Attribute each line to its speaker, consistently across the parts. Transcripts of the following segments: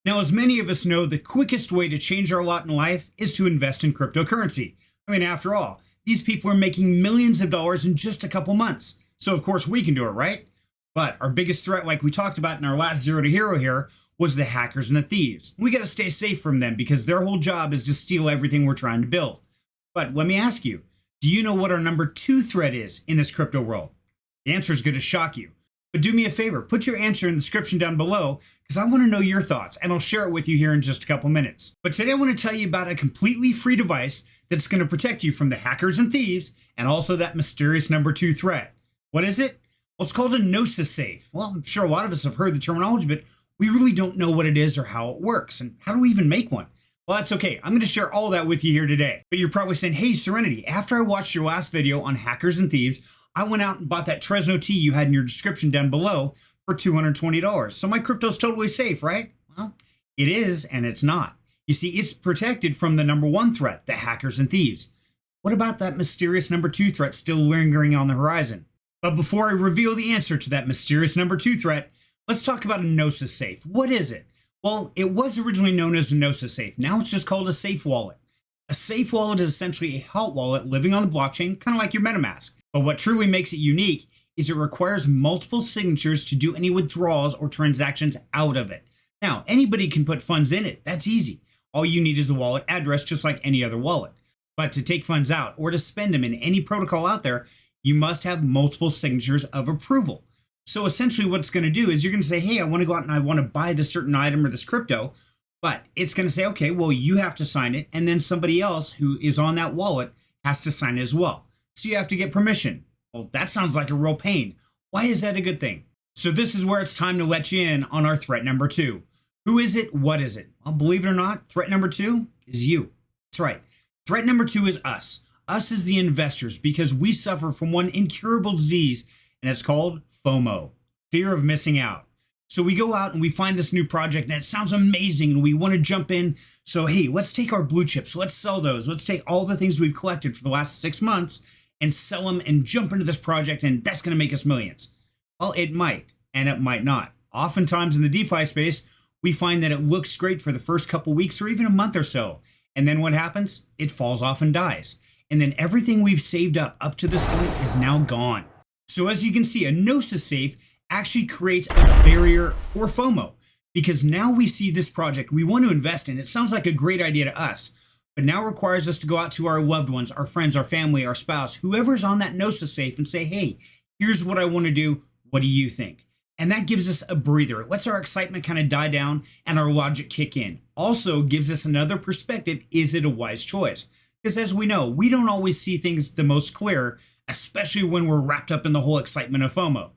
Speaker 1: Now, as many of us know, the quickest way to change our lot in life is to invest in cryptocurrency. I mean, after all, these people are making millions of dollars in just a couple months. So, of course, we can do it, right? But our biggest threat, like we talked about in our last Zero to Hero here, was the hackers and the thieves. We got to stay safe from them because their whole job is to steal everything we're trying to build. But let me ask you, do you know what our number 2 threat is in this crypto world? The answer is going to shock you. But do me a favor, put your answer in the description down below because I want to know your thoughts and I'll share it with you here in just a couple minutes. But today I want to tell you about a completely free device that's going to protect you from the hackers and thieves and also that mysterious number 2 threat. What is it? Well, it's called a Gnosis Safe. Well, I'm sure a lot of us have heard the terminology, but we really don't know what it is or how it works. And how do we even make one? Well, that's okay. I'm going to share all that with you here today. But you're probably saying, hey, Serenity, after I watched your last video on hackers and thieves, I went out and bought that Treznor T you had in your description down below for $220. So my crypto's totally safe, right? Well, it is and it's not. You see, it's protected from the number 1 threat, the hackers and thieves. What about that mysterious number 2 threat still lingering on the horizon? But before I reveal the answer to that mysterious number 2 threat, let's talk about a Gnosis Safe. What is it? Well, it was originally known as a Gnosis Safe. Now it's just called a safe wallet. A safe wallet is essentially a hot wallet living on the blockchain, kind of like your MetaMask. But what truly makes it unique is it requires multiple signatures to do any withdrawals or transactions out of it. Now, anybody can put funds in it. That's easy. All you need is the wallet address, just like any other wallet. But to take funds out or to spend them in any protocol out there, you must have multiple signatures of approval. So essentially what it's going to do is you're going to say, hey, I want to go out and I want to buy this certain item or this crypto. But it's going to say, okay, well, you have to sign it. And then somebody else who is on that wallet has to sign it as well. So you have to get permission. Well, that sounds like a real pain. Why is that a good thing? So this is where it's time to let you in on our threat number 2. Who is it? What is it? Well, believe it or not, threat number 2 is you. That's right. Threat number 2 is us. Us as the investors, because we suffer from one incurable disease, and it's called FOMO, fear of missing out. So we go out and we find this new project and it sounds amazing and we want to jump in. So, hey, let's take our blue chips. Let's sell those. Let's take all the things we've collected for the last 6 months and sell them and jump into this project. And that's going to make us millions. Well, it might, and it might not. Oftentimes in the DeFi space, we find that it looks great for the first couple weeks or even a month or so. And then what happens? It falls off and dies. And then everything we've saved up to this point is now gone. So as you can see, a Gnosis Safe actually creates a barrier for FOMO because now we see this project we want to invest in. It sounds like a great idea to us, but now requires us to go out to our loved ones, our friends, our family, our spouse, whoever's on that Gnosis Safe and say, hey, here's what I want to do. What do you think? And that gives us a breather. It lets our excitement kind of die down and our logic kick in. Also gives us another perspective. Is it a wise choice? Because as we know, we don't always see things the most clear, especially when we're wrapped up in the whole excitement of FOMO.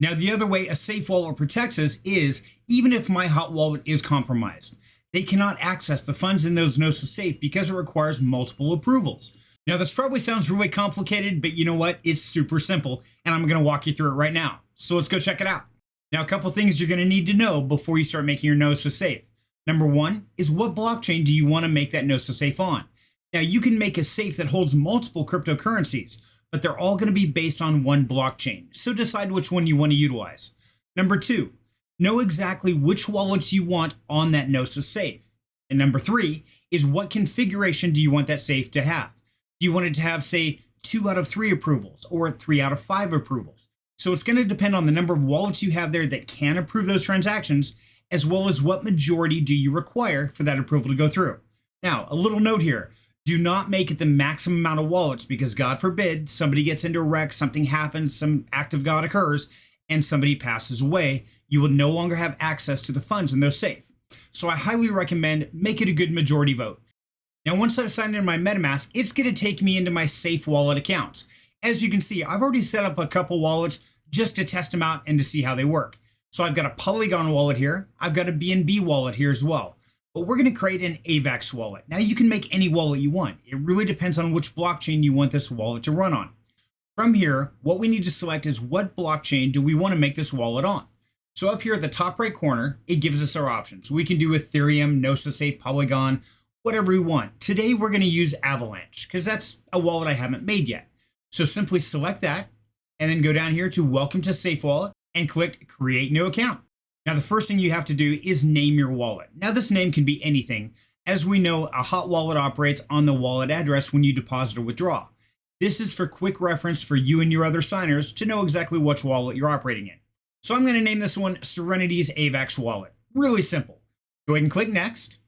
Speaker 1: Now, the other way a safe wallet protects us is even if my hot wallet is compromised, they cannot access the funds in those Gnosis Safe because it requires multiple approvals. Now, this probably sounds really complicated, but you know what? It's super simple, and I'm going to walk you through it right now. So let's go check it out. Now, a couple things you're going to need to know before you start making your Gnosis Safe. Number 1 is what blockchain do you want to make that Gnosis Safe on? Now, you can make a safe that holds multiple cryptocurrencies, but they're all going to be based on one blockchain. So decide which one you want to utilize. Number 2, know exactly which wallets you want on that Gnosis Safe. And number 3 is what configuration do you want that safe to have? Do you want it to have, say, 2 out of 3 approvals or 3 out of 5 approvals? So it's going to depend on the number of wallets you have there that can approve those transactions, as well as what majority do you require for that approval to go through. Now, a little note here. Do not make it the maximum amount of wallets because God forbid somebody gets into a wreck, something happens, some act of God occurs, and somebody passes away. You will no longer have access to the funds in those safe. So I highly recommend make it a good majority vote. Now, once I've signed in my MetaMask, it's going to take me into my safe wallet accounts. As you can see, I've already set up a couple wallets just to test them out and to see how they work. So I've got a Polygon wallet here. I've got a BNB wallet here as well. But we're going to create an AVAX wallet. Now you can make any wallet you want. It really depends on which blockchain you want this wallet to run on. From here, what we need to select is what blockchain do we want to make this wallet on. So up here at the top right corner, it gives us our options. We can do Ethereum, Gnosis Safe, Polygon, whatever we want. Today we're going to use Avalanche because that's a wallet I haven't made yet. So simply select that and then go down here to Welcome to Safe Wallet and click Create New Account. Now, the first thing you have to do is name your wallet. Now, this name can be anything. As we know, a hot wallet operates on the wallet address when you deposit or withdraw. This is for quick reference for you and your other signers to know exactly which wallet you're operating in. So I'm going to name this one Serenity's AVAX wallet. Really simple. Go ahead and click Next.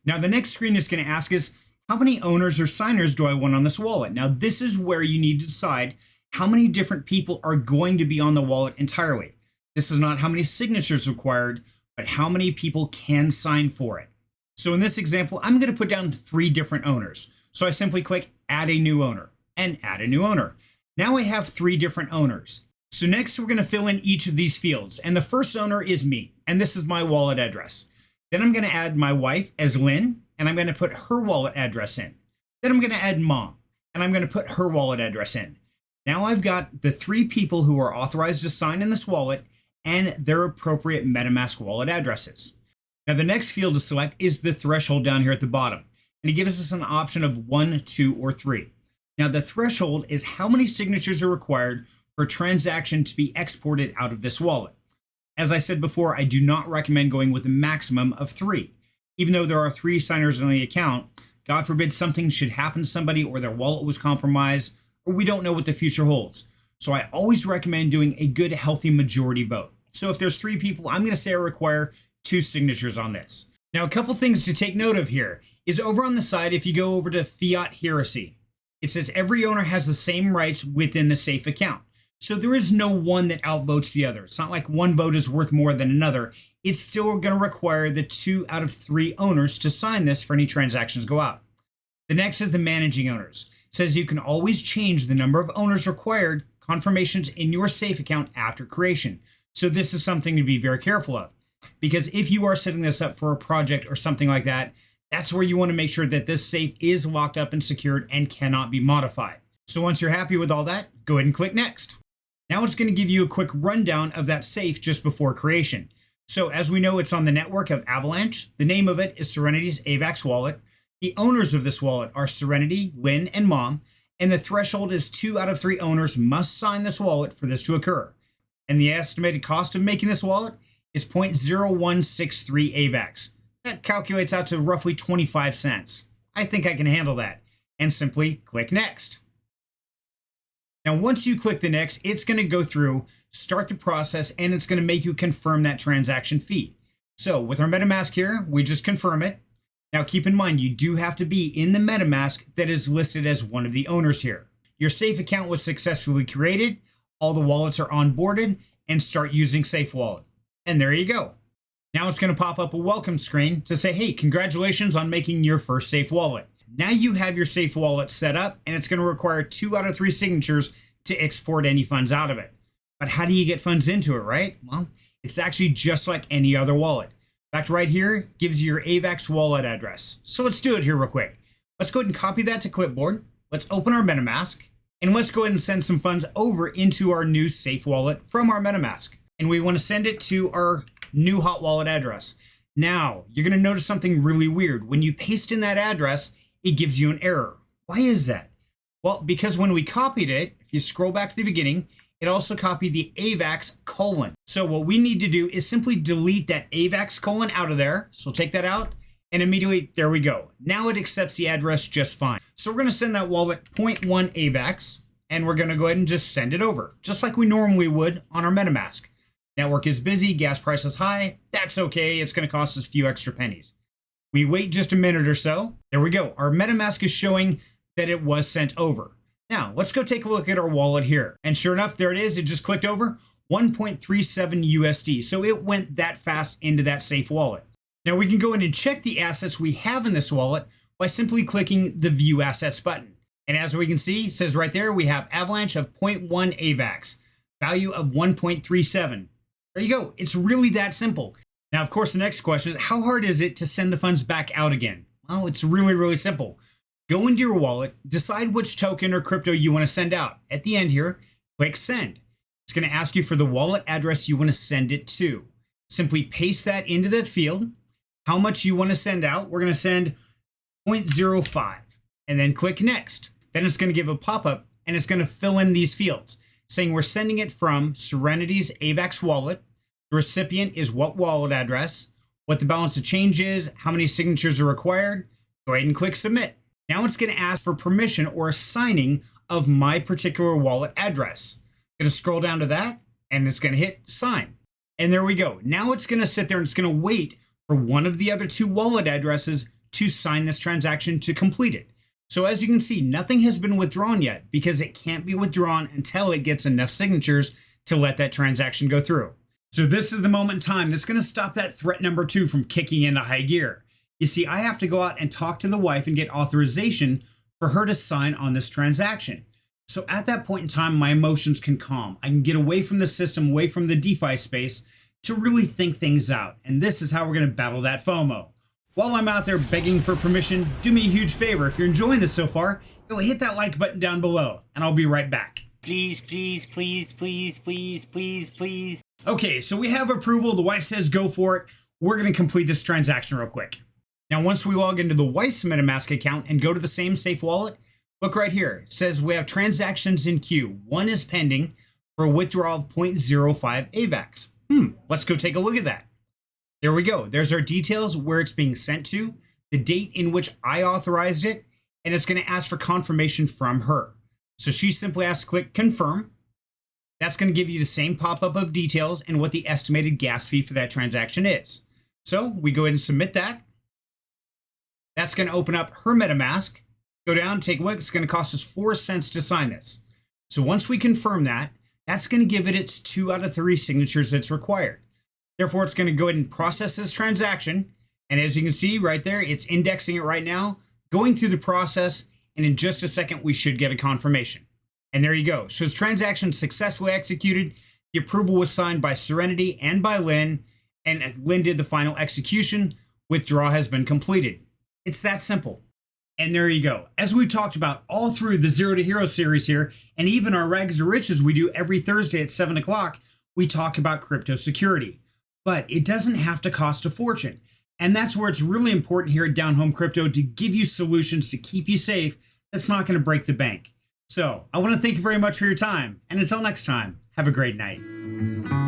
Speaker 1: Now, the next screen is going to ask us, how many owners or signers do I want on this wallet? Now, this is where you need to decide how many different people are going to be on the wallet entirely. This is not how many signatures required, but how many people can sign for it. So in this example, I'm going to put down 3 different owners. So I simply click Add a New Owner and Add a New Owner. Now I have 3 different owners. So next we're going to fill in each of these fields. And the first owner is me, and this is my wallet address. Then I'm going to add my wife as Lynn, and I'm going to put her wallet address in. Then I'm going to add Mom, and I'm going to put her wallet address in. Now I've got the 3 people who are authorized to sign in this wallet and their appropriate MetaMask wallet addresses. Now the next field to select is the threshold down here at the bottom, and it gives us an option of 1, 2, or 3. Now the threshold is how many signatures are required for a transaction to be exported out of this wallet. As I said before, I do not recommend going with a maximum of 3. Even though there are 3 signers on the account, God forbid something should happen to somebody or their wallet was compromised, or we don't know what the future holds. So I always recommend doing a good, healthy majority vote. So if there's 3 people, I'm going to say I require 2 signatures on this. Now, a couple things to take note of here is over on the side, if you go over to Fiat Heresy, it says every owner has the same rights within the safe account. So there is no one that outvotes the other. It's not like one vote is worth more than another. It's still going to require the 2 out of 3 owners to sign this for any transactions go out. The next is the managing owners. It says you can always change the number of owners required confirmations in your safe account after creation. So this is something to be very careful of, because if you are setting this up for a project or something like that, that's where you want to make sure that this safe is locked up and secured and cannot be modified. So once you're happy with all that, go ahead and click Next. Now it's going to give you a quick rundown of that safe just before creation. So as we know, it's on the network of Avalanche. The name of it is Serenity's AVAX wallet. The owners of this wallet are Serenity, Lynn, and Mom. And the threshold is 2 out of 3 owners must sign this wallet for this to occur. And the estimated cost of making this wallet is 0.0163 AVAX. That calculates out to roughly 25 cents. I think I can handle that. And simply click Next. Now, once you click the Next, it's going to go through, start the process, and it's going to make you confirm that transaction fee. So with our MetaMask here, we just confirm it. Now, keep in mind, you do have to be in the MetaMask that is listed as one of the owners here. Your safe account was successfully created. All the wallets are onboarded, and start using Safe Wallet. And there you go. Now it's going to pop up a welcome screen to say, hey, congratulations on making your first Safe Wallet. Now you have your Safe Wallet set up, and it's going to require 2 out of 3 signatures to export any funds out of it. But how do you get funds into it, right? Well, it's actually just like any other wallet. In fact, right here gives you your AVAX wallet address. So let's do it here real quick. Let's go ahead and copy that to clipboard. Let's open our MetaMask, and let's go ahead and send some funds over into our new Safe Wallet from our MetaMask. And we want to send it to our new hot wallet address. Now, you're going to notice something really weird. When you paste in that address, it gives you an error. Why is that? Well, because when we copied it, if you scroll back to the beginning, it also copied the AVAX colon. So what we need to do is simply delete that AVAX colon out of there. So take that out, and immediately, there we go. Now it accepts the address just fine. So we're going to send that wallet 0.1 AVAX, and we're going to go ahead and just send it over, just like we normally would on our MetaMask. Network is busy, gas price is high. That's okay. It's going to cost us a few extra pennies. We wait just a minute or so. There we go. Our MetaMask is showing that it was sent over. Now, let's go take a look at our wallet here. And sure enough, there it is. It just clicked over 1.37 USD. So it went that fast into that Safe Wallet. Now we can go in and check the assets we have in this wallet by simply clicking the View Assets button. And as we can see, it says right there, we have Avalanche of 0.1 AVAX, value of 1.37. There you go. It's really that simple. Now, of course, the next question is, how hard is it to send the funds back out again? Well, it's really, really simple. Go into your wallet, decide which token or crypto you want to send out. At the end here, click Send. It's going to ask you for the wallet address you want to send it to. Simply paste that into that field. How much you want to send out. We're going to send 0.05 and then click Next. Then it's going to give a pop-up and it's going to fill in these fields saying we're sending it from Serenity's AVAX wallet. The recipient is what wallet address, what the balance of change is, how many signatures are required. Go ahead and click submit. Now it's going to ask for permission or a signing of my particular wallet address. I'm going to scroll down to that and it's going to hit sign. And there we go. Now it's going to sit there and it's going to wait for one of the other 2 wallet addresses to sign this transaction to complete it. So as you can see, nothing has been withdrawn yet because it can't be withdrawn until it gets enough signatures to let that transaction go through. So this is the moment in time that's going to stop that threat number 2 from kicking into high gear. You see, I have to go out and talk to the wife and get authorization for her to sign on this transaction. So at that point in time, my emotions can calm. I can get away from the system, away from the DeFi space to really think things out. And this is how we're going to battle that FOMO. While I'm out there begging for permission, do me a huge favor. If you're enjoying this so far, go hit that like button down below and I'll be right back.
Speaker 2: Please, please, please, please, please, please, please.
Speaker 1: Okay, so we have approval. The wife says go for it. We're going to complete this transaction real quick. Now, once we log into the wife's MetaMask account and go to the same safe wallet, look right here. It says we have transactions in queue. One is pending for a withdrawal of 0.05 AVAX. Let's go take a look at that. There we go. There's our details, where it's being sent to, the date in which I authorized it, and it's going to ask for confirmation from her. So she simply has to click confirm. That's going to give you the same pop-up of details and what the estimated gas fee for that transaction is. So we go ahead and submit that. That's going to open up her MetaMask. Go down, take a look. It's going to cost us 4 cents to sign this. So once we confirm that, that's going to give it its 2 out of 3 signatures that's required. Therefore, it's going to go ahead and process this transaction. And as you can see right there, it's indexing it right now, going through the process. And in just a second, we should get a confirmation. And there you go. So this transaction successfully executed. The approval was signed by Serenity and by Lynn. And Lynn did the final execution. Withdrawal has been completed. It's that simple. And there you go. As we talked about all through the Zero to Hero series here, and even our Rags to Riches we do every Thursday at 7 o'clock, we talk about crypto security. But it doesn't have to cost a fortune. And that's where it's really important here at Down Home Crypto to give you solutions to keep you safe that's not going to break the bank. So I want to thank you very much for your time. And until next time, have a great night.